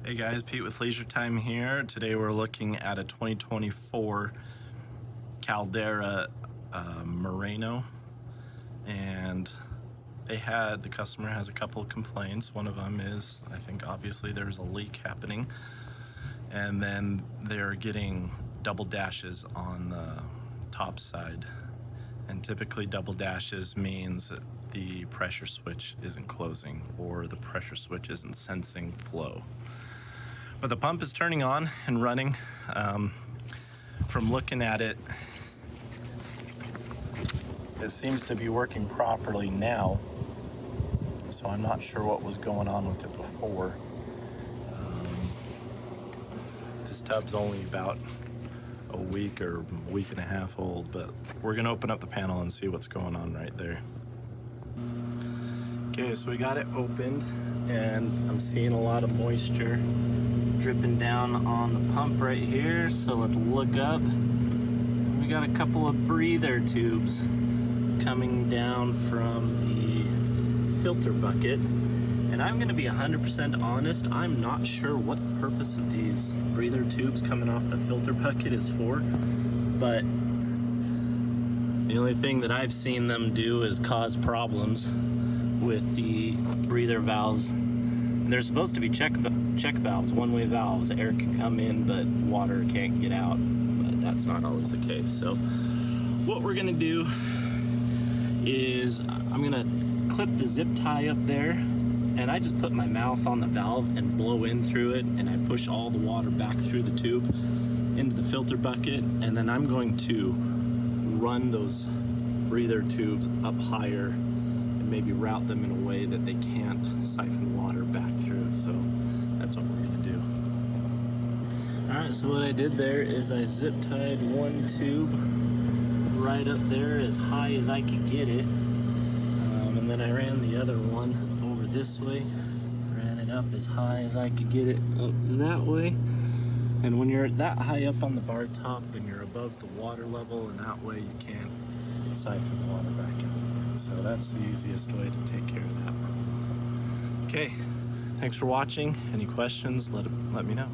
Hey guys, Pete with Leisure Time here. Today we're looking at a 2024 Caldera Murano, and the customer has a couple of complaints. One of them is, I think obviously there's a leak happening, and then they're getting double dashes on the top side. And typically double dashes means that the pressure switch isn't closing or the pressure switch isn't sensing flow. But the pump is turning on and running. From looking at it, it seems to be working properly now. So I'm not sure what was going on with it before. This tub's only about a week or week and a half old, but we're gonna open up the panel and see what's going on right there. Okay, so we got it opened and I'm seeing a lot of moisture dripping down on the pump right here. So let's look up. We got a couple of breather tubes coming down from the filter bucket. And I'm gonna be 100% honest, I'm not sure what the purpose of these breather tubes coming off the filter bucket is for, but the only thing that I've seen them do is cause problems with the breather valves. And they're supposed to be check valves, one-way valves. Air can come in, but water can't get out, but that's not always the case. So what we're gonna do is I'm gonna clip the zip tie up there, and I just put my mouth on the valve and blow in through it, and I push all the water back through the tube into the filter bucket, and then I'm going to run those breather tubes up higher and maybe route them in a way that they can't siphon water back through. So that's what we're gonna do. All right, so what I did there is I zip tied one tube right up there as high as I could get it, and then I ran the other one over this way, ran it up as high as I could get it up that way. And when you're that high up on the bar top, then you're above the water level, and that way you can't siphon the water back in. So that's the easiest way to take care of that problem. Okay, thanks for watching. Any questions, let me know.